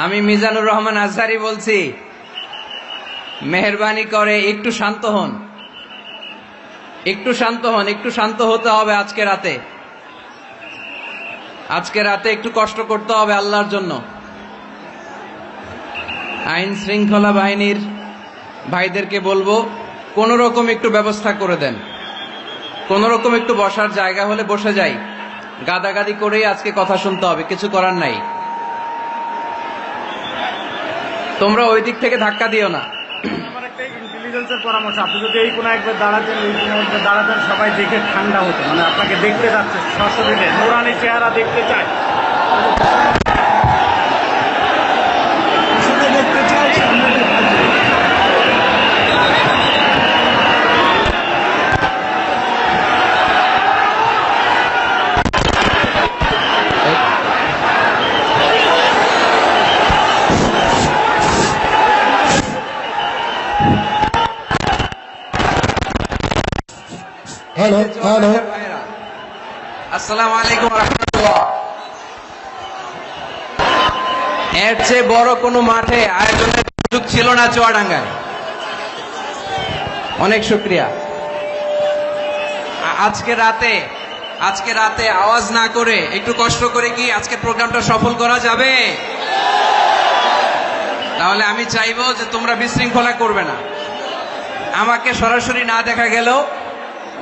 আমি মিজানুর রহমান আজহারি বলছি, মেহেরবানি করে একটু শান্ত হন, একটু শান্ত হন, একটু শান্ত হতে হবে। আজকে রাতে একটু কষ্ট করতে হবে আল্লাহর জন্য। আইন শৃঙ্খলা বাহিনীর ভাইদেরকে বলবো কোন রকম একটু ব্যবস্থা করে দেন, কোন রকম একটু বসার জায়গা হলে বসে যাই। গাদাগাদি করেই আজকে কথা শুনতে হবে, কিছু করার নাই। তোমরা ওই দিক থেকে ধাক্কা দিও না। আমার একটা ইন্টেলিজেন্সের পরামর্শ, আপনি যদি এই কোনো একবার দাঁড়াতেন, ওই কোনো একবার দাঁড়াতেন, সবাই দেখে ঠান্ডা হতো। মানে আপনাকে দেখতে যাচ্ছে সশরীরে, নুরানি চেহারা দেখতে চায়, দেখতে চায়, সামনে দেখতে চায়। হ্যালো হ্যালো, আসসালামু আলাইকুম ওয়া রাহমাতুল্লাহ। এর চেয়ে বড় কোনো মাঠে আয়োজনের সুযোগ ছিল না চুয়াডাঙ্গায়। অনেক শুকরিয়া। আজকে রাতে আওয়াজ না করে একটু কষ্ট করে কি আজকে প্রোগ্রামটা সফল করা যাবে? তাহলে আমি চাইবো যে তোমরা বিশৃঙ্খলা করবে না। আমাকে সরাসরি না দেখা গেলেও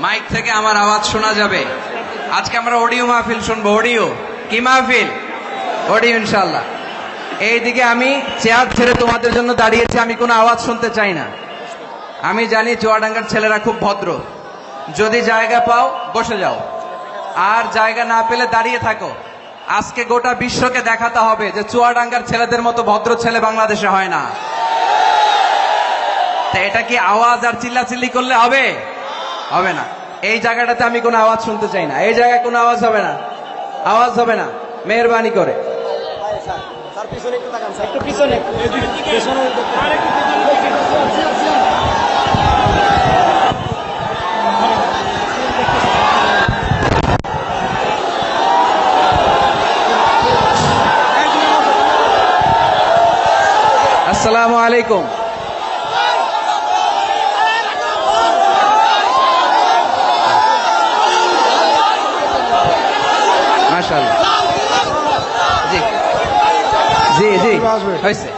মাইক থেকে আমার আওয়াজ শোনা যাবে। আজকে আমরা অডিও মাহফিল শুনবো। অডিও কি মাহফিল? অডিও ইনশাল্লাহ। এইদিকে আমি চেয়ার ছেড়ে তোমাদের জন্য দাঁড়িয়েছি, আমি কোনো আওয়াজ শুনতে চাই না। আমি জানি চুয়াডাঙ্গার ছেলেরা খুব ভদ্র। যদি জায়গা পাও বসে যাও, আর জায়গা না পেলে দাঁড়িয়ে থাকো। আজকে গোটা বিশ্বকে দেখাতে হবে যে চুয়াডাঙ্গার ছেলেদের মতো ভদ্র ছেলে বাংলাদেশে হয় না। তা এটা কি আওয়াজ আর চিল্লাচিল্লি করলে হবে? হবে না। এই জায়গাটাতে আমি কোনো আওয়াজ শুনতে চাই না। এই জায়গায় কোনো আওয়াজ হবে না, আওয়াজ হবে না, মেহেরবানি করে। আসসালামু আলাইকুম। মাশাআল্লাহ। জি জি জি, হয়েছে।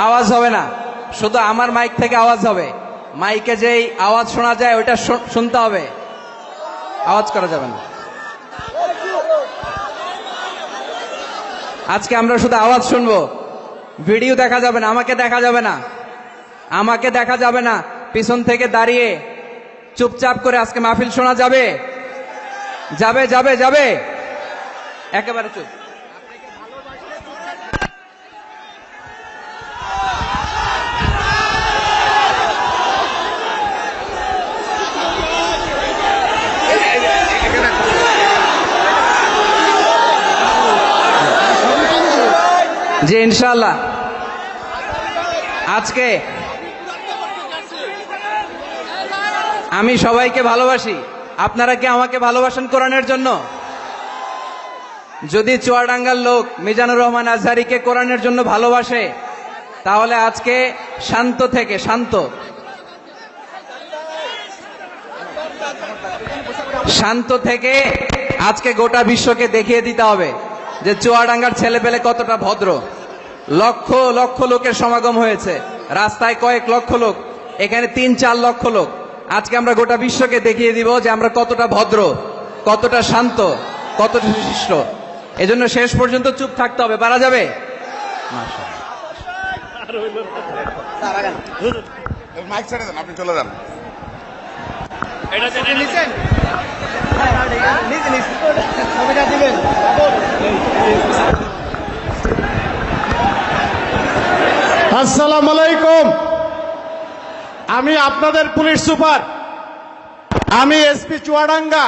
আওয়াজ হবে না, শুধু আমার মাইক থেকে আওয়াজ হবে। মাইকে যেই আওয়াজ শোনা যায় ওইটা শুনতে হবে, আওয়াজ করা যাবে না। আজকে আমরা শুধু আওয়াজ শুনবো, ভিডিও দেখা যাবে না, আমাকে দেখা যাবে না, আমাকে দেখা যাবে না। পিছন থেকে দাঁড়িয়ে চুপচাপ করে আজকে মাহফিল শোনা যাবে? যাবে যাবে যাবে, একেবারে চুপ। জি ইনশাআল্লাহ। আজকে আমি সবাইকে ভালোবাসি। আপনারা কি আমাকে ভালোবাসেন কোরআনের জন্য? যদি চুয়াডাঙ্গার লোক মিজানুর রহমান আজহারিকে কোরআনের জন্য ভালোবাসে, তাহলে আজকে শান্ত থেকে আজকে গোটা বিশ্বকে দেখিয়ে দিতে হবে যে চুয়াডাঙ্গার ছেলেপেলে কতটা ভদ্র। লক্ষ লক্ষ লোকের সমাগম হয়েছে, রাস্তায় কয়েক লক্ষ লোক, এখানে ৩-৪ লক্ষ লোক। আজকে আমরা গোটা বিশ্বকে দেখিয়ে দিব যে আমরা কতটা ভদ্র, কতটা শান্ত, কতটা শিষ্ট। এজন্য শেষ পর্যন্ত চুপ থাকতে হবে। পারা যাবে? মাইক ছেড়ে দেন, আপনি চলে যান। আসসালামু আলাইকুম। আমি আপনাদের পুলিশ সুপার, আমি এসপি চুয়াডাঙ্গা।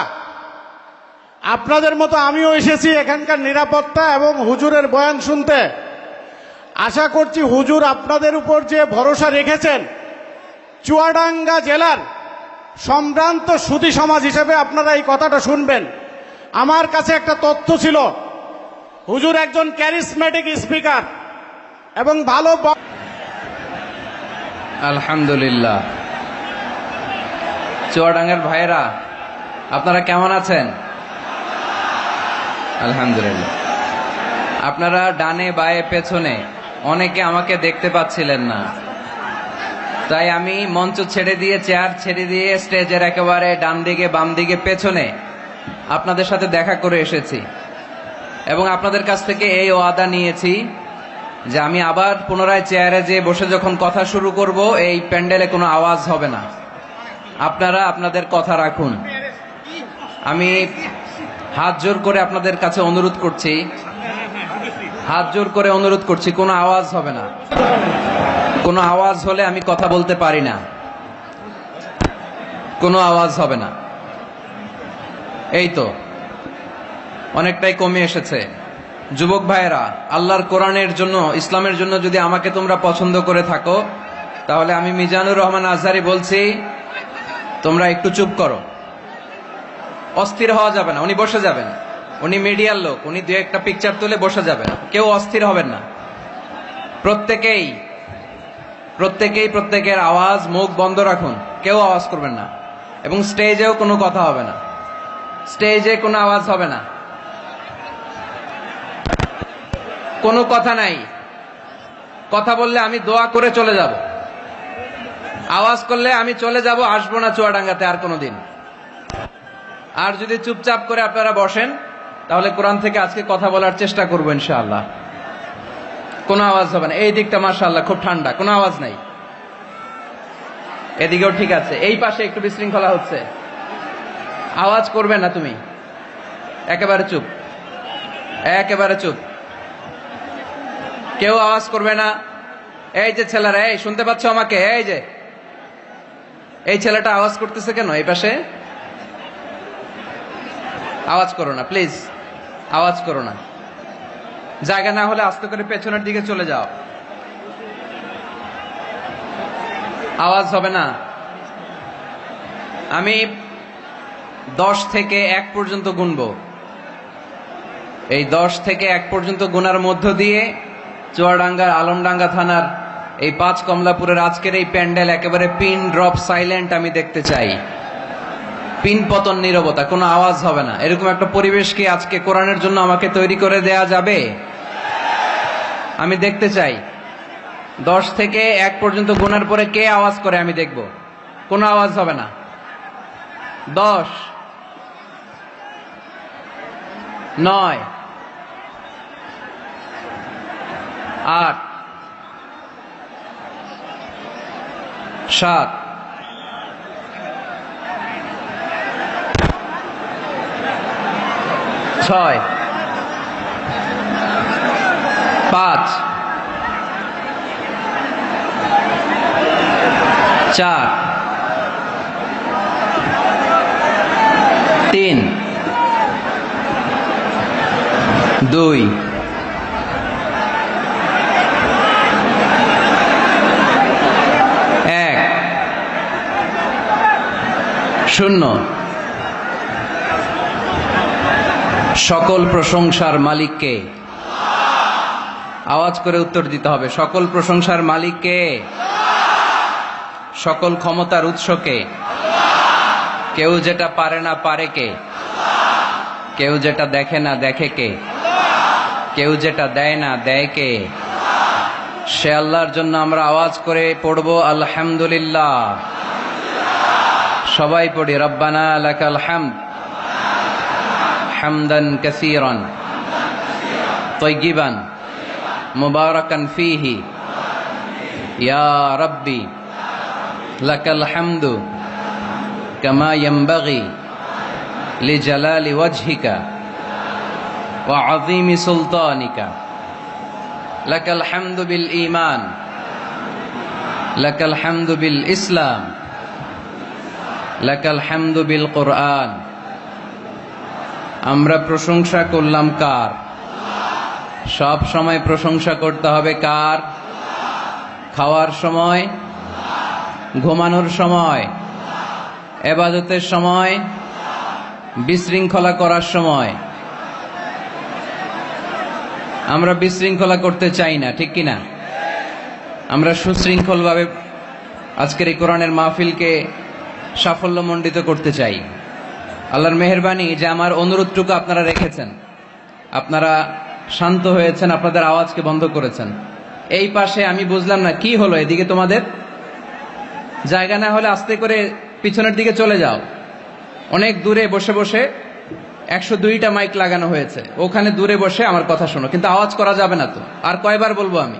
আপনাদের মতো আমিও এসেছি এখানকার নিরাপত্তা এবং হুজুরের বয়ান শুনতে। আশা করছি হুজুর আপনাদের উপর যে ভরসা রেখেছেন, চুয়াডাঙ্গা জেলার সম্ভ্রান্ত সুধী সমাজ হিসেবে আপনারা এই কথাটা শুনবেন। আমার কাছে একটা তথ্য ছিল, হুজুর একজন ক্যারিসমেটিক স্পিকার এবং ভালো আলহামদুলিল্লাহ। চুয়াডাঙ্গার ভাইরা আপনারা কেমন আছেন? আলহামদুলিল্লাহ। আপনারা ডানে বায়ে পেছনে অনেকে আমাকে দেখতে পাচ্ছিলেন না, তাই আমি মঞ্চ ছেড়ে দিয়ে চেয়ার ছেড়ে দিয়ে স্টেজের একেবারে ডান দিকে বাম দিকে পেছনে আপনাদের সাথে দেখা করে এসেছি এবং আপনাদের কাছ থেকে এই ওয়াদা নিয়েছি যে আমি আবার পুনরায় চেয়ারে যেয়ে বসে যখন কথা শুরু করব এই প্যান্ডেলে কোনো আওয়াজ হবে না। আপনারা আপনাদের কথা রাখুন। আমি হাত জোর করে আপনাদের কাছে অনুরোধ করছি, হাত জোর করে অনুরোধ করছি, কোনো আওয়াজ হবে না। কোনো আওয়াজ হলে আমি কথা বলতে পারি না। কোনো আওয়াজ হবে না। এই তো অনেকটাই কমে এসেছে। যুবক ভাইয়েরা, আল্লাহর কোরআনের জন্য, ইসলামের জন্য যদি আমাকে তোমরা পছন্দ করে থাকো, তাহলে আমি মিজানুর রহমান আজহারি বলছি, তোমরা একটু চুপ করো। অস্থির হওয়া যাবে না। উনি বসে যাবেন, উনি মিডিয়ার লোক, উনি দু একটা পিকচার তুলে বসে যাবেন। কেউ অস্থির হবেন না। প্রত্যেকেই প্রত্যেকের আওয়াজ, মুখ বন্ধ রাখুন। কেউ আওয়াজ করবেন না এবং স্টেজেও কোনো কথা হবে না। স্টেজে কোনো আওয়াজ হবে না। কোনো কথা নাই। কথা বললে আমি দোয়া করে চলে যাব। আওয়াজ করলে আমি চলে যাব, আসবো না চুয়াডাঙ্গাতে আর কোনোদিন। আর যদি চুপচাপ করে আপনারা বসেন, তাহলে কোরআন থেকে আজকে কথা বলার চেষ্টা করবো ইনশাআল্লাহ। কোনো আওয়াজ হবে না। এই দিকটা মাশাআল্লাহ খুব ঠান্ডা, কোনো আওয়াজ নাই। এদিকেও ঠিক আছে। এই পাশে একটু বিশৃঙ্খলা হচ্ছে। আওয়াজ করবে না তুমি। একেবারে চুপ, একেবারে চুপ। কেউ আওয়াজ করবে না। এই যে ছেলেরা, এই শুনতে পাচ্ছ আমাকে? এই যে এই ছেলেটা আওয়াজ করতেছে কেন? এই পাশে আওয়াজ করো না প্লিজ, আওয়াজ করো না। জায়গা না হলে আস্তে করে পেছনের দিকে চলে যাও। আওয়াজ হবে না। আমি 10 থেকে 1 পর্যন্ত গুনবো। এই 10 থেকে 1 পর্যন্ত গুনার মধ্য দিয়ে চুয়াডাঙ্গার আলমডাঙ্গা থানার এই 5 কমলাপুরের আজকের এই প্যান্ডেল একেবারে পিন ড্রপ সাইলেন্ট আমি দেখতে চাই। পিন পতন নীরবতা, কোনো আওয়াজ হবে না। এরকম একটা পরিবেশ কি আজকে কোরআনের জন্য আমাকে তৈরি করে দেয়া যাবে? আমি দেখতে চাই। 10 থেকে 1 পর্যন্ত গুনার পরে কে আওয়াজ করে আমি দেখব। কোনো আওয়াজ হবে না। 10, 9, 8, 7, 6, 5, 4, 3, 2, 1, 0। সকল প্রশংসার মালিককে। আওয়াজ করে উত্তর দিতে হবে। সকল প্রশংসার মালিককে, সকল ক্ষমতার উৎসকে। কেউ যেটা পারে না পারে কে, কেউ যেটা দেখে না দেখে কে, কেউ যেটা দেয় না দেয় কে। সে আল্লাহর জন্য আমরা আওয়াজ করে পড়বো আলহামদুলিল্লাহ। সবাই পড়ি রব্বানা লাকাল হামদ হামদান কাসীরান তাইয়িবান মুবারাকান ফীহি ইয়া রাব্বি লাকাল হামদু কামা ইয়ানবাগি লিজালালি ওয়াজহিকা ওয়া আযীমি সুলতানিকা। লাকাল হামদু বিল ঈমান, লাকাল হামদু বিল ইসলাম, লাকাল হামদু বিল কুরআন। আমরা প্রশংসা করলাম কার? সব সময় প্রশংসা করতে হবে কার? খাওয়ার সময়, ঘুমানোর সময়, ইবাদতের সময়, বিশৃঙ্খলা করার সময় আমরা বিশৃঙ্খলা করতে চাই না, ঠিক কিনা? আমরা সুশৃঙ্খলভাবে আজকের এই কোরআনের মাহফিলকে সাফল্যমণ্ডিত করতে চাই। আল্লাহর মেহেরবানি যে আমার অনুরোধটুকু আপনারা রেখেছেন, আপনারা শান্ত হয়েছেন, আপনাদের আওয়াজকে বন্ধ করেছেন। এই পাশে আমি বুঝলাম না কি হলো, এদিকে তোমাদের জায়গা না হলে আস্তে করে পিছনের দিকে চলে যাও। অনেক দূরে বসে বসে 102টা মাইক লাগানো হয়েছে, ওখানে দূরে বসে আমার কথা শোনো, কিন্তু আওয়াজ করা যাবে না। তো আর কয়বার বলবো আমি,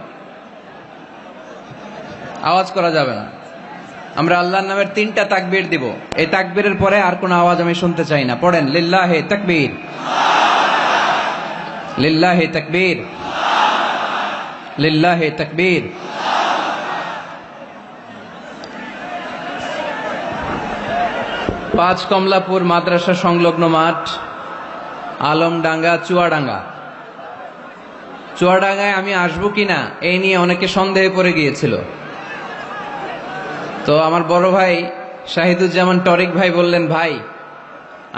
আওয়াজ করা যাবে না। আমরা আল্লাহর নামের 3টা তাকবীর দিব, এই তাকবীরের পরে আর কোনো আওয়াজ আমি শুনতে চাই না। পড়েন লিল্লাহে তাকবীর, লিল্লাহে তাকবীর, লিল্লাহে তাকবীর। পাঁচ কমলাপুর মাদ্রাসা সংলগ্ন মাঠ, আলমডাঙ্গা, চুয়াডাঙ্গা। চুয়াডাঙ্গায় আমি আসবো কিনা এই নিয়ে অনেকে সন্দেহে পড়ে গিয়েছিল। তো আমার বড় ভাই শাহিদুজ্জামান টরিক ভাই বললেন, ভাই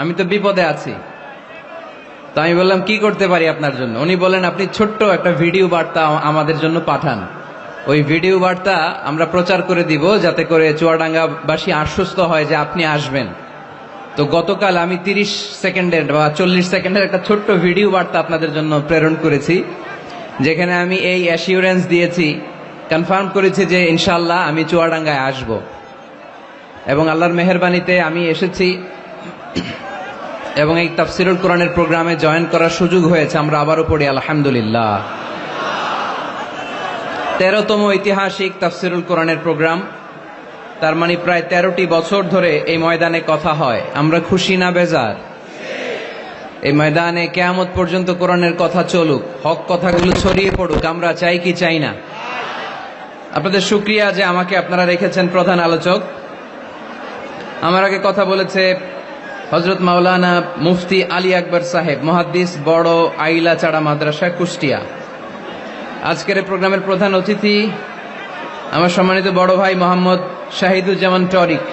আমি তো বিপদে আছি। তো আমি বললাম কি করতে পারি আপনার জন্য? উনি বলেন, আপনি ছোট্ট একটা ভিডিও বার্তা আমাদের জন্য পাঠান, ওই ভিডিও বার্তা আমরা প্রচার করে দিব, যাতে করে চুয়াডাঙ্গাবাসী আশ্বস্ত হয় যে আপনি আসবেন। তো গতকাল আমি 30 সেকেন্ডের বা 40 সেকেন্ডের একটা ছোট্ট ভিডিও বার্তা আপনাদের জন্য প্রেরণ করেছি, যেখানে আমি এই অ্যাসিউরেন্স দিয়েছি, কনফার্ম করেছি যে ইনশাআল্লাহ আমি চুয়াডাঙ্গায় আসব। এবং আল্লাহর মেহেরবানিতে আমি এসেছি এবং এই তাফসিরুল কোরআনের প্রোগ্রামে জয়েন করার সুযোগ হয়েছে। আমরা আবারও পড়ি আলহামদুলিল্লাহ। 13তম ঐতিহাসিক তাফসিরুল কোরআনের প্রোগ্রাম, তার মানে প্রায় 13টি বছর ধরে এই ময়দানে কথা হয়। আমরা খুশি না বেজার? এই ময়দানে কিয়ামত পর্যন্ত কোরআনের কথা চলুক, হক কথাগুলো ছড়িয়ে পড়ুক, আমরা চাই কি চাই না? আপনাদের শুকরিয়া যে আমাকে আপনারা রেখেছেন প্রধান আলোচক। আমার আগে কথা বলেছে হযরত মাওলানা মুফতি আলী আকবর সাহেব, মুহাদ্দিস, বড় আইলাচাড়া মাদ্রাসা, কুষ্টিয়া। আজকের এই প্রোগ্রামের প্রধান অতিথি আমার সম্মানিত বড় ভাই মোহাম্মদ শাহিদুজ্জামান টরিক,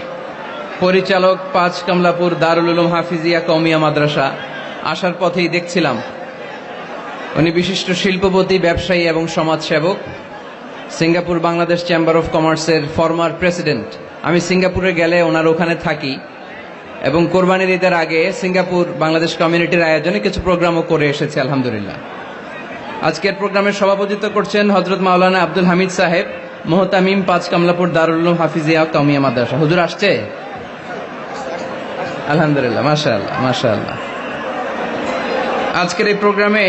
পরিচালক, 5 কমলাপুর দারুল উলুম হাফিজিয়া কওমিয়া মাদ্রাসা। আসার পথেই দেখছিলাম উনি বিশিষ্ট শিল্পপতি, ব্যবসায়ী এবং সমাজসেবক, সিঙ্গাপুর বাংলাদেশ চেম্বার অফ কমার্সের ফরমার প্রেসিডেন্ট। আমি সিঙ্গাপুরে গেলে ওনার ওখানে থাকি এবং কোরবানির ঈদের আগে সিঙ্গাপুর বাংলাদেশ কমিউনিটির আয়োজনে কিছু প্রোগ্রামও করে এসেছি আলহামদুলিল্লাহ। আজকের প্রোগ্রামের সভাপতিত্ব করছেন হযরত মাওলানা আব্দুল হামিদ সাহেব, মুহতামিম, 5 কমলাপুর দারুল উলুম হাফিজিয়া কওমিয়া মাদ্রাসা। হুজুর আসছে? আলহামদুলিল্লাহ, মাশাআল্লাহ মাশাআল্লাহ। আজকের এই প্রোগ্রামে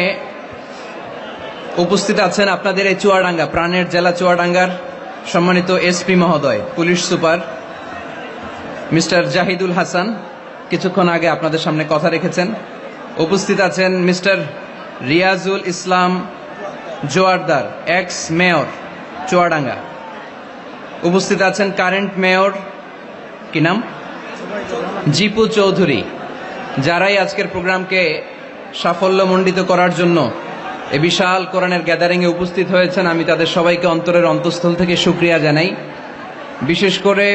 উপস্থিত আছেন আপনাদের এই চুয়াডাঙ্গা, প্রাণের জেলা চুয়াডাঙ্গার সম্মানিত এসপি মহোদয়, police super mister Zahidul Hasan, কিছুক্ষণ আগে আপনাদের সামনে কথা রেখেছেন। উপস্থিত আছেন mister Riazul Islam Joardar, ex mayor Chuadanga. উপস্থিত আছেন কারেন্ট মেয়র, কি নাম, জিপু চৌধুরী। যারাই আজকের প্রোগ্রামকে সাফল্যমণ্ডিত করার জন্য এই বিশাল কোরআনের গ্যাদারিং এ উপস্থিত হয়েছেন, আমি তাদের সবাইকে অন্তরের অন্তঃস্থল থেকে শুকরিয়া জানাই। বিশেষ করে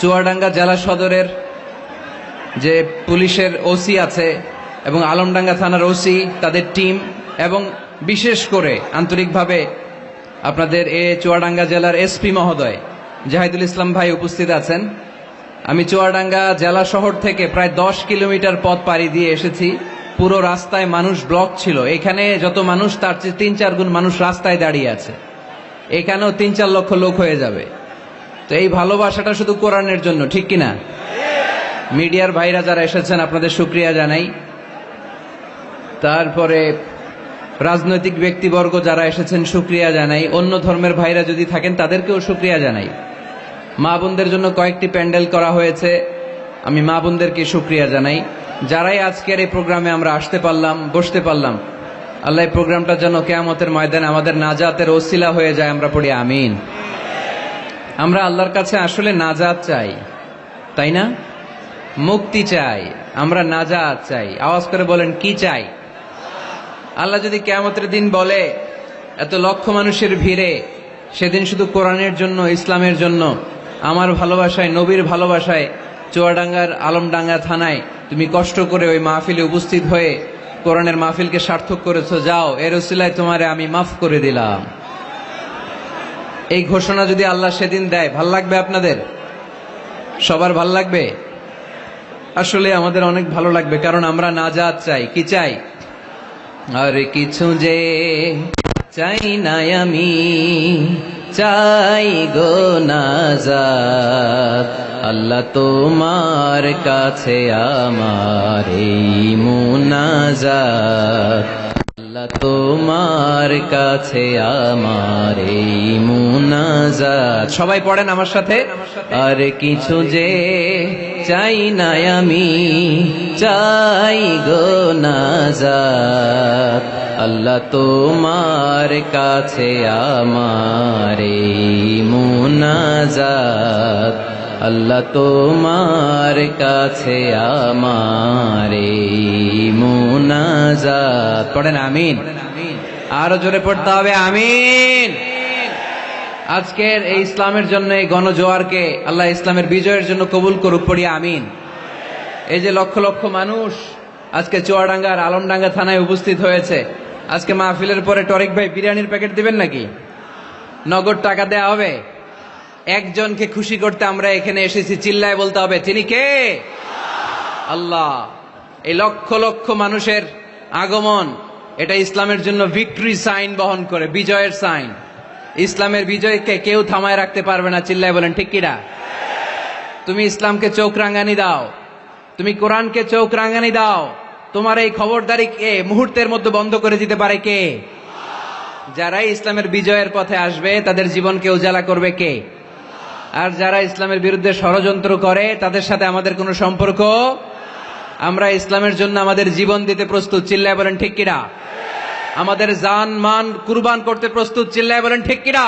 চুয়াডাঙ্গা জেলা সদরের যে পুলিশের ওসি আছে এবং আলমডাঙ্গা থানার ওসি, তাদের টিম, এবং বিশেষ করে আন্তরিকভাবে আপনাদের চুয়াডাঙ্গা জেলার এসপি মহোদয় জাহিদুল ইসলাম ভাই উপস্থিত আছেন। আমি চুয়াডাঙ্গা জেলা শহর থেকে প্রায় 10 কিলোমিটার পথ পাড়ি দিয়ে এসেছি। পুরো রাস্তায় মানুষ ব্লক ছিল। এখানে যত মানুষ তার চেয়ে 3-4 গুণ মানুষ রাস্তায় দাঁড়িয়ে আছে। এখানেও 3-4 লক্ষ লোক হয়ে যাবে। তো এই ভালোবাসাটা শুধু কোরআনের জন্য, ঠিক কিনা? মিডিয়ার ভাইরা যারা এসেছেন আপনাদের শুকরিয়া জানাই। তারপরে রাজনৈতিক ব্যক্তিবর্গ যারা এসেছেন শুকরিয়া জানাই। অন্য ধর্মের ভাইরা যদি থাকেন তাদেরকেও শুকরিয়া জানাই। মা বোনদের জন্য কয়েকটি প্যান্ডেল করা হয়েছে, আমি মা বোনদেরকে শুকরিয়া জানাই। যারাই আজকের এই প্রোগ্রামে আমরা আসতে পারলাম, বসতে পারলাম, আল্লাহ এই প্রোগ্রামটা যেন কিয়ামতের ময়দানে আমাদের নাজাতের ওসিলা হয়ে যায়, আমরা পড়ি আমিন। আমরা আল্লাহর কাছে আসলে নাজাত চাই, তাই না? মুক্তি চাই, আমরা নাজাত চাই। আওয়াজ করে বলেন, কি চাই? আল্লাহ যদি কিয়ামতের দিন বলে এত লক্ষ মানুষের ভিড়ে সেদিন শুধু কোরআনের জন্য, ইসলামের জন্য, আমার ভালোবাসায়, নবীর ভালোবাসায় চুয়াডাঙ্গার আলমডাঙ্গা থানায় তুমি কষ্ট করে ওই মাহফিলে উপস্থিত হয়ে কোরআনের মাহফিলকে সার্থক করেছো, যাও, এর উসিলায় তোমারে আমি মাফ করে দিলাম। এই ঘোষণা যদি আল্লাহ সেদিন দেয়, ভাল লাগবে আপনাদের? সবার ভাল লাগবে? আসলে আমাদের অনেক ভালো লাগবে, কারণ আমরা নাজাত চাই। কি চাই? আর কিছু যে চাই না আমি, চাই গো নাজাত। আল্লাহ তোমার কাছে আমার এই মুনাজাত, আল্লাহ তোমার কাছে আমার এই মুনাজাত। সবাই পড়েন আমার সাথে, আর কিছু যে চাই না আমি, চাই গো নাজাত। আল্লাহ তোমার কাছে আমার এই মুনাজাত, আল্লাহ তোমার কাছে আমার এই মুনাজাত। পড়েন আমিন। আরো জোরে পড়তে হবে আমিন। আজকের এই ইসলামের জন্য এই গণজোয়ারকে আল্লাহ ইসলামের বিজয়ের জন্য কবুল করুক, পড়ি আমিন। এই যে লক্ষ লক্ষ মানুষ আজকে চুয়াডাঙ্গার আলমডাঙ্গা থানায় উপস্থিত হয়েছে, আজকে মাহফিলের পরে টরিক ভাই বিরিয়ানির প্যাকেট দিবেন নাকি? নগদ টাকা দেয়া হবে? একজনকে খুশি করতে আমরা এখানে এসেছি, চিল্লায় বলতে হবে তিনি কে? আল্লাহ। এই লক্ষ লক্ষ মানুষের আগমন, এটা ইসলামের জন্য ভিক্টরি সাইন বহন করে, বিজয়ের সাইন। ইসলামের বিজয়কে কেউ থামায় রাখতে পারবে না, চিল্লায় বলেন ঠিক কিনা? তুমি ইসলামকে চোখ রাঙানি দাও, তুমি কোরআনকে চোখ রাঙানি দাও, তোমার এই খবরদারিকে মুহূর্তের মধ্যে বন্ধ করে দিতে পারে কে? যারাই ইসলামের বিজয়ের পথে আসবে তাদের জীবনকে উজালা করবে কে? আর যারা ইসলামের বিরুদ্ধে ষড়যন্ত্র করে তাদের সাথে আমাদের কোনো সম্পর্ক। আমরা ইসলামের জন্য আমাদের জীবন দিতে প্রস্তুত, চিল্লায় বলেন ঠিক কিনা? আমাদের জান মান কুরবান করতে প্রস্তুত, চিল্লায় বলেন ঠিক কিনা?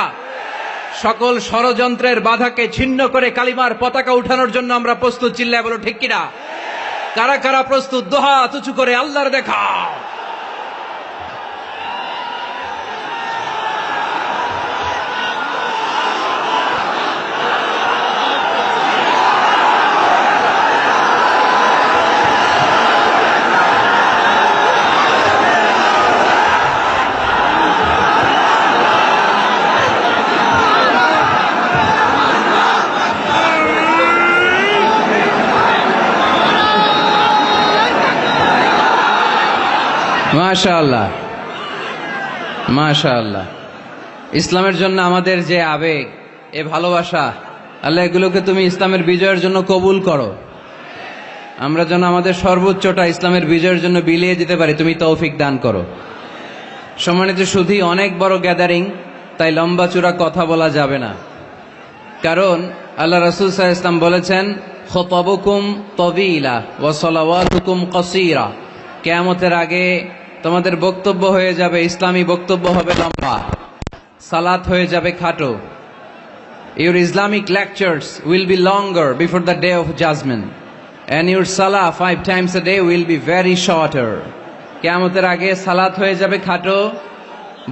সকল ষড়যন্ত্রের বাধাকে ছিন্ন করে কালিমার পতাকা উঠানোর জন্য আমরা প্রস্তুত, চিল্লায় বলো ঠিক কিনা? কারা কারা প্রস্তুত? দুহাত উঁচু করে আল্লাহর দেখাও। মাশাআল্লাহ, মাশাআল্লাহ। ইসলামের জন্য আমাদের যে আবেগ, এ ভালোবাসা, আল্লাহ এগুলোকে তুমি ইসলামের বিজয়ের জন্য কবুল করো। আমরা যেন আমাদের সর্বোচ্চটা ইসলামের বিজয়ের জন্য বিলিয়ে দিতে পারি, তুমি তৌফিক দান করো। সম্মানিত সুধী, অনেক বড় গ্যাদারিং, তাই লম্বা চূড়া কথা বলা যাবে না, কারণ আল্লাহ রাসূল সাল্লাল্লাহু আলাইহি ওয়াসাল্লাম বলেছেন, খুতাবুকুম তাওয়িলা ওয়া সালাওয়াতুকুম কাসীরা। কিয়ামতের আগে তোমাদের বক্তব্য হয়ে যাবে, ইসলামী বক্তব্য হবে লম্বা, সালাত হয়ে যাবে খাটো। Your Islamic lectures will be longer before the day of judgment, and your salah 5 times a day will be very shorter. কিয়ামতের আগে সালাত হয়ে যাবে খাটো,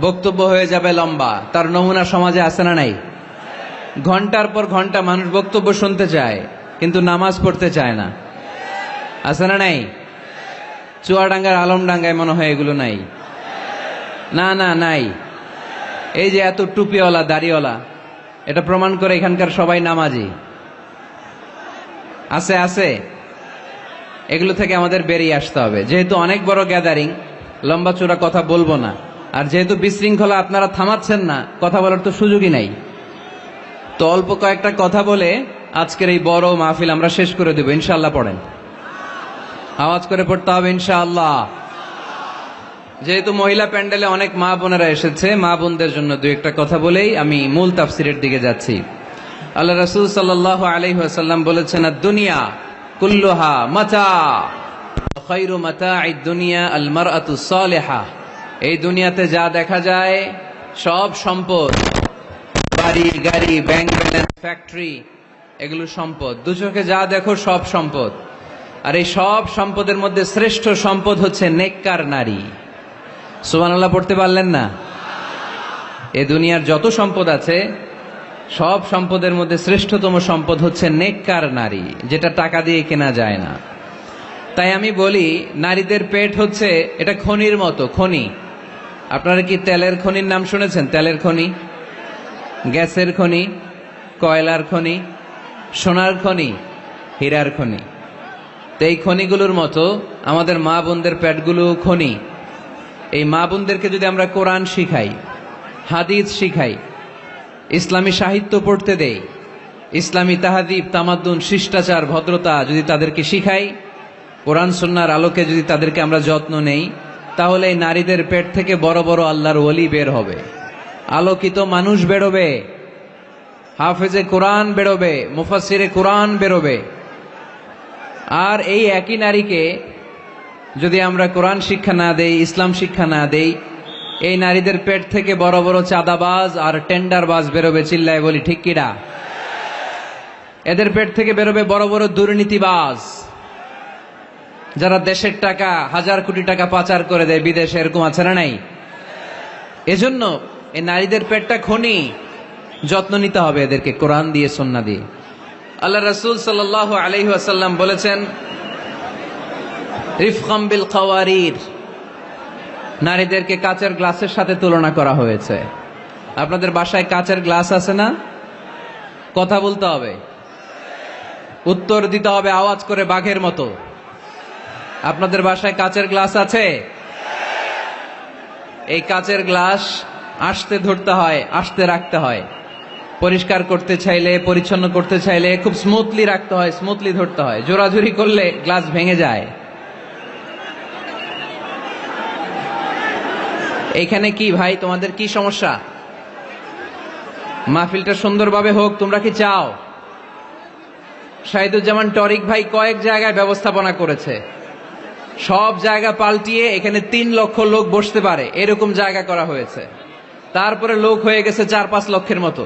বক্তব্য হয়ে যাবে লম্বা। তার নমুনা সমাজে আছে না নাই? ঘন্টার পর ঘন্টা মানুষ বক্তব্য শুনতে চায়, কিন্তু নামাজ পড়তে চায় না, আছে না নাই? চুয়াডাঙ্গার আলমডাঙ্গায় মনে হয় এগুলো নাই। না না নাই। এই যে এত টুপিওয়ালা দাড়িওয়ালা, এটা প্রমাণ করে এখানকার সবাই নামাজি। আছে আছে, এগুলো থেকে আমাদের বেরিয়ে আসতে হবে। যেহেতু অনেক বড় গ্যাদারিং, লম্বা চূড়া কথা বলবো না। আর যেহেতু বিশৃঙ্খলা আপনারা থামাচ্ছেন না, কথা বলার তো সুযোগই নাই। তো অল্প কয়েকটা কথা বলে আজকের এই বড় মাহফিল আমরা শেষ করে দেব ইনশাআল্লাহ। পড়েন, আওয়াজ করে পড়তে হবে ইনশাআল্লাহ। যেহেতু মহিলা প্যান্ডেলে অনেক মা বোনেরা এসেছে, মা বোনদের জন্য দুই একটা কথা বলেই আমি মূল তাফসিরের দিকে যাচ্ছি। আল্লাহ রাসূল সাল্লাল্লাহু আলাইহি ওয়াসাল্লাম বলেছেন, দুনিয়া কুল্লুহা মাতা, খায়রু মাতাঈদ দুনিয়া আল মারআতু সালিহা। এই দুনিয়াতে যা দেখা যায় সব সম্পদ, বাড়ি গাড়ি ব্যাংক ব্যালেন্স ফ্যাক্টরি, এগুলো সম্পদ। দু চোখে যা দেখো সব সম্পদ। আর এই সব সম্পদের মধ্যে শ্রেষ্ঠ সম্পদ হচ্ছে নেককার নারী। সুবহানাল্লাহ পড়তে পারলেন না? এ দুনিয়ার যত সম্পদ আছে সব সম্পদের মধ্যে শ্রেষ্ঠতম সম্পদ হচ্ছে নেককার নারী, যেটা টাকা দিয়ে কেনা যায় না। তাই আমি বলি, নারীদের পেট হচ্ছে এটা খনির মতো, খনি। আপনারা কি তেলের খনির নাম শুনেছেন? তেলের খনি, গ্যাসের খনি, কয়লার খনি, সোনার খনি, হীরার খনি। তো এই খনিগুলোর মতো আমাদের মা বোনদের পেটগুলো খনি। এই মা বোনদেরকে যদি আমরা কোরআন শিখাই, হাদিস শিখাই, ইসলামী সাহিত্য পড়তে দেই, ইসলামী তাহাদিব, তামাদ্দুন, শিষ্টাচার, ভদ্রতা যদি তাদেরকে শিখাই, কোরআন সুন্নাহর আলোকে যদি তাদেরকে আমরা যত্ন নেই, তাহলে এই নারীদের পেট থেকে বড় বড় আল্লাহর ওলি বের হবে, আলোকিত মানুষ বেরোবে, হাফেজে কোরআন বেরোবে, মুফাসসিরে কোরআন বেরোবে। আর এই একই নারীকে যদি আমরা কোরআন শিক্ষা না দেই, ইসলাম শিক্ষা না দেই, এই নারীদের পেট থেকে বড় বড় চাঁদাবাজ আর টেন্ডারবাজ বেরোবে। চিল্লায় বলি ঠিক কিনা? এদের পেট থেকে বেরোবে বড় বড় দুর্নীতিবাজ, যারা দেশের টাকা, হাজার কোটি টাকা পাচার করে দেয় বিদেশে। এরকম আছে না নাই? এজন্য এই নারীদের পেটটা খনি, যত্ন নিতে হবে এদেরকে কোরআন দিয়ে, সুন্নাহ দিয়ে। আল্লাহ রাসূল সাল্লাল্লাহু আলাইহি ওয়াসাল্লাম বলেছেন, রিফকাম বিল কাওয়ারির, নারীদেরকে কাচের গ্লাসের সাথে তুলনা করা হয়েছে। আপনাদের বাসায় কাচের গ্লাস আছে না? কথা বলতে হবে, উত্তর দিতে হবে আওয়াজ করে বাঘের মতো। আপনাদের বাসায় কাচের গ্লাস আছে? এই কাচের গ্লাস আস্তে ধরতে হয়, আস্তে রাখতে হয়। পরিষ্কার করতে চাইলে, পরিচ্ছন্ন করতে চাইলে খুব স্মুথলি রাখতে হয়, স্মুথলি ধরতে হয়। জোরাজুরি করলে গ্লাস ভেঙে যায়। এইখানে কি ভাই, তোমাদের কি সমস্যা? মাহফিলটা সুন্দরভাবে হোক, তোমরা কি চাও? শাহিদুজ্জামান টরিক ভাই কয়েক জায়গায় ব্যবস্থাপনা করেছে, সব জায়গা পাল্টিয়ে এখানে 3 লক্ষ লোক বসতে পারে এরকম জায়গা করা হয়েছে। তারপরে লোক হয়ে গেছে 4-5 লক্ষের মতো।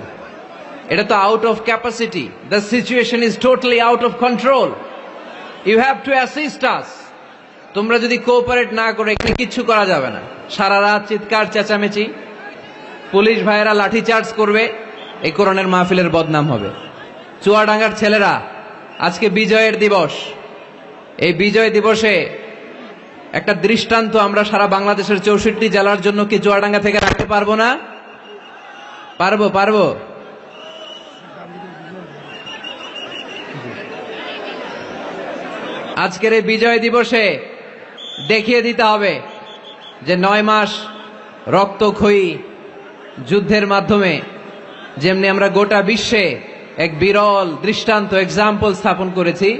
এটা তো out of capacity. The situation is totally out of control. You have to assist us. তোমরা যদি কোঅপারেট না করে এখানে কিচ্ছু করা যাবে না। সারা রাত চিৎকার চেঁচামেচি, পুলিশ ভাইয়েরা লাঠি চার্জ করবে, এই কোরআনের মাহফিলের বদনাম হবে। চুয়াডাঙ্গার ছেলেরা, আজকে বিজয়ের দিবস, এই বিজয় দিবসে একটা দৃষ্টান্ত আমরা সারা বাংলাদেশের 64 জেলার জন্য কি চুয়াডাঙ্গা থেকে রাখতে পারবো না? পারবো। আজকের এই বিজয় দিবসে দেখিয়ে দিতে হবে যে 9 মাস রক্তক্ষয়ী যুদ্ধের মাধ্যমে যেমনি আমরা গোটা বিশ্বে এক বিরল দৃষ্টান্ত, এক্সাম্পল স্থাপন করেছি,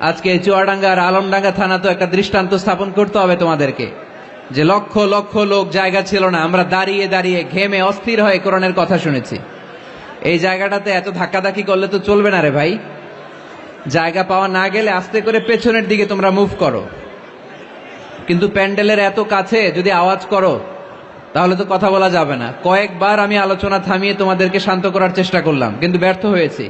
আজকে চুয়াডাঙ্গার আলমডাঙ্গা থানা তো একটা দৃষ্টান্ত স্থাপন করতে হবে তোমাদেরকে, যে লক্ষ লক্ষ লোক জায়গা ছিল না, আমরা দাঁড়িয়ে দাঁড়িয়ে ঘেমে অস্থির হয়ে কোরআনের কথা শুনেছি। এই জায়গাটাতে এত ধাক্কাধাক্কি করলে তো চলবে না রে ভাই। জায়গা পাওয়া না গেলে আস্তে করে পেছনের দিকে তোমরা মুভ করো। কিন্তু প্যান্ডেলের এত কাছে যদি আওয়াজ করো তাহলে তো কথা বলা যাবে না। কয়েকবার আমি আলোচনা থামিয়ে তোমাদেরকে শান্ত করার চেষ্টা করলাম, কিন্তু ব্যর্থ হয়েছি।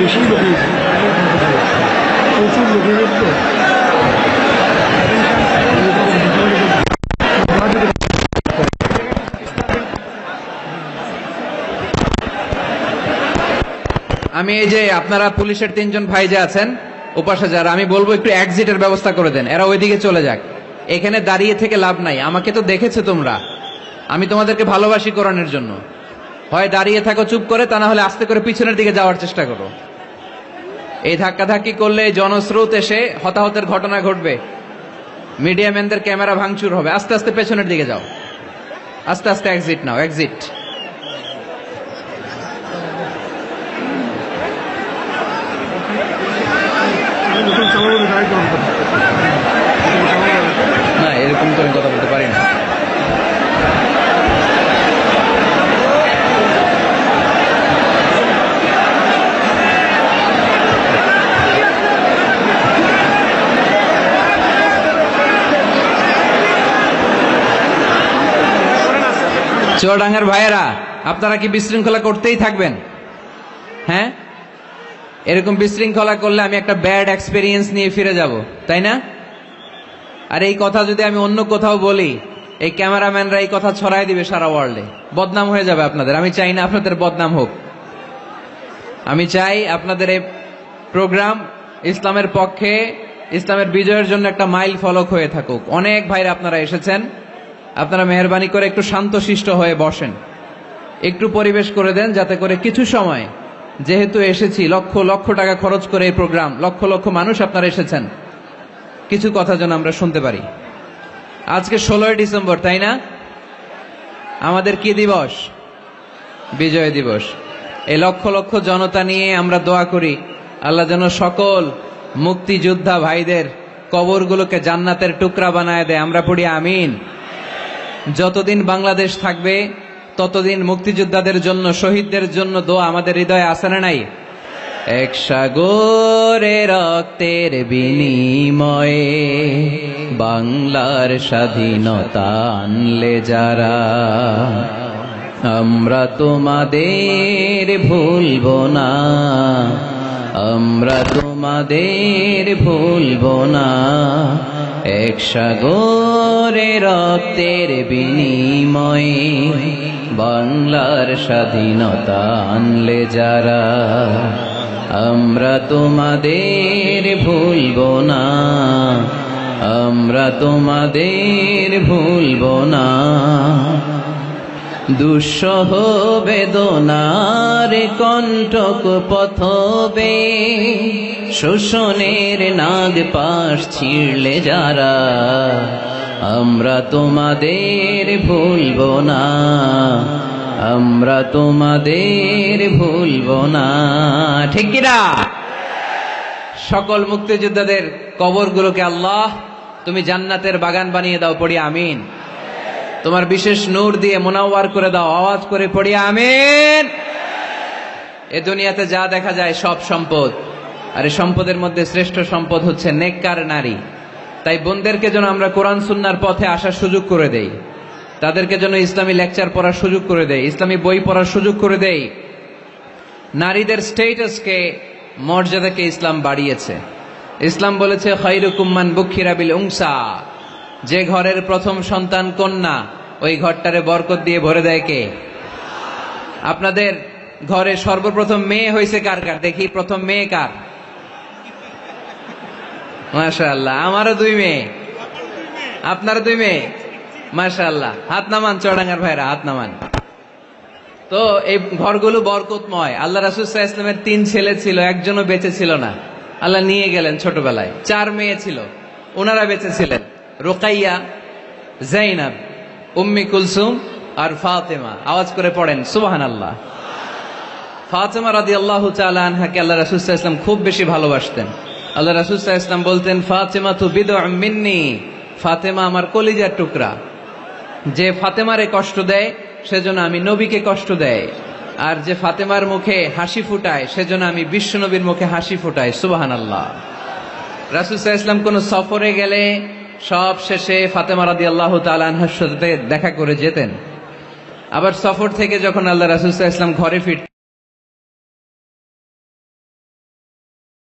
বেশি লোক, প্রচুর লোকের তো আমি এই যে আপনারা পুলিশের 3 জন ভাই যে আছেন উপাসে যারা, আমি বলবো একটু এক্সিটের ব্যবস্থা করে দেন, এরা ওইদিকে চলে যাক। এখানে দাঁড়িয়ে থেকে লাভ নাই। আমাকে তো দেখেছো তোমরা, আমি তোমাদেরকে ভালোবাসি কোরআনের জন্য। হয় দাঁড়িয়ে থাকো চুপ করে, তা না হলে আস্তে করে পিছনের দিকে যাওয়ার চেষ্টা করো। এই ধাক্কাধাক্কি করলে জনস্রোত এসে হতাহতের ঘটনা ঘটবে, মিডিয়া ম্যানদের ক্যামেরা ভাঙচুর হবে। আস্তে আস্তে পেছনের দিকে যাও, আস্তে আস্তে এক্সিট নাও, এক্সিট। না, এরকম তো আমি কথা বলতে পারি না। চুয়াডাঙ্গার ভাইয়েরা, আপনারা কি বিশৃঙ্খলা করতেই থাকবেন? হ্যাঁ, এরকম বিশৃঙ্খলা করলে আমি একটা ব্যাড এক্সপেরিয়েন্স নিয়ে ফিরে যাব, তাই না? আর এই কথা যদি আমি অন্য কোথাও বলি, এই ক্যামেরাম্যানরা এই কথা ছড়াই দিবে সারা ওয়ার্ল্ডে, বদনাম হয়ে যাবে আপনাদের। আমি চাই না আপনাদের বদনাম হোক। আমি চাই আপনাদের এই প্রোগ্রাম ইসলামের পক্ষে, ইসলামের বিজয়ের জন্য একটা মাইল ফলক হয়ে থাকুক। অনেক ভাইরা আপনারা এসেছেন, আপনারা মেহরবানি করে একটু শান্তশিষ্ট হয়ে বসেন, একটু পরিবেশ করে দেন, যাতে করে কিছু সময়, যেহেতু এসেছি লক্ষ লক্ষ টাকা খরচ করে এই প্রোগ্রাম, লক্ষ লক্ষ মানুষ আপনারা এসেছেন, কিছু কথা যেন আমরা শুনতে পারি। আজকে 16ই ডিসেম্বর, তাই না? আমাদের কি দিবস? বিজয় দিবস। এই লক্ষ লক্ষ জনতা নিয়ে আমরা দোয়া করি আল্লাহ যেন সকল মুক্তিযোদ্ধা ভাইদের কবরগুলোকে জান্নাতের টুকরা বানায় দেয়। আমরা পড়ি আমিন। যতদিন বাংলাদেশ থাকবে ততদিন মুক্তিযোদ্ধাদের জন্য, শহীদদের জন্য দোয়া আমাদের হৃদয়ে আছে না নাই? এক সাগরে রক্তের বিনিময়ে বাংলার স্বাধীনতা আনলে যারা, আমরা তোমাদের ভুলব না, আমরা তোমাদের ভুলব না। এক সাগরে রক্তের বিনিময়ে বাংলার স্বাধীনতা আনলে যারা, আমরা তোমাদের ভুলব না, আমরা তোমাদের ভুলব না। দুঃসহ বেদনার কণ্টক পথবে শোষণের নাগ পাশ ছিঁড়লে যারা, আমরা তোমাদের ভুলব না, আমরা তোমাদের ভুলব না। ঠিক কিনা? সকল মুক্তিযোদ্ধাদের কবরগুলোকে আল্লাহ তুমি জান্নাতের বাগান বানিয়ে দাও, পড়ি আমিন। তোমার বিশেষ নূর দিয়ে মুনাওয়ার করে দাও, আওয়াজ করে পড়ি আমিন। এ দুনিয়াতে যা দেখা যায় সব সম্পদ, আর এই সম্পদের মধ্যে শ্রেষ্ঠ সম্পদ হচ্ছে নেককার নারী। তাই বোনদেরকে যেন আমরা কোরআন সুন্নাহর পথে আসার সুযোগ করে দেই, তাদেরকে যেন ইসলামী লেকচার পড়ার সুযোগ করে দেই, ইসলামী বই পড়ার সুযোগ করে দেই। নারীদের স্টেটাসকে, মর্যাদাকে ইসলাম বাড়িয়েছে। ইসলাম বলেছে খায়রুকুম মান বুখিরা বিল উনসা, যে ঘরের প্রথম সন্তান কন্যা, ওই ঘরটারে বরকত দিয়ে ভরে দেয় কে? আপনাদের ঘরে সর্বপ্রথম মেয়ে হয়েছে কার কার? দেখি প্রথম মেয়ে কার? মাশাআল্লাহ, আমারও 2 মেয়ে, আপনার 2 মেয়ে, মাশাআল্লাহ। হাত নামান চড়াঙ্গার ভাইরা, হাত নামান। তো এই ঘরগুলো বরকতময়। আল্লাহ রাসূল সাল্লাল্লাহু আলাইহি ওয়াসাল্লামের 3 ছেলে ছিল, একজনও বেঁচে ছিল না, আল্লাহ নিয়ে গেলেন ছোটবেলায়। 4 মেয়ে ছিল, ওনারা বেঁচে ছিলেন, রুকাইয়া, জাইনাব, উম্মি কুলসুম আর ফাতেমা। আওয়াজ করে পড়েন সুবহানাল্লাহ। ফাতেমা রাদিয়াল্লাহু তাআলা আনহাকে আল্লাহ রাসূল সাল্লাল্লাহু আলাইহি ওয়াসাল্লাম খুব বেশি ভালোবাসতেন। আল্লাহ রাসূল সাল্লাল্লাহু আলাইহি ওয়াসাল্লাম বলতেন, ফাতেমা তু বিদউম মিন্নি, ফাতেমা আমার কলিজার টুকরা। যে ফাতেমারে কষ্ট দেয় সেজন্য আমি নবীকে কষ্ট দেয়, আর যে ফাতেমার মুখে হাসি ফুটায় সেজন্য আমি বিশ্বনবীর মুখে হাসি ফুটাই। সুবহানাল্লাহ। রাসূল সাল্লাল্লাহু আলাইহি ওয়াসাল্লাম কোন সফরে গেলে সব শেষে ফাতেমা রাদিয়াল্লাহু তাআলা আনহার সাথে দেখা করে যেতেন। আবার সফর থেকে যখন আল্লাহ রাসূল সাল্লাল্লাহু আলাইহি ওয়াসাল্লাম ঘরে ফিরতেন,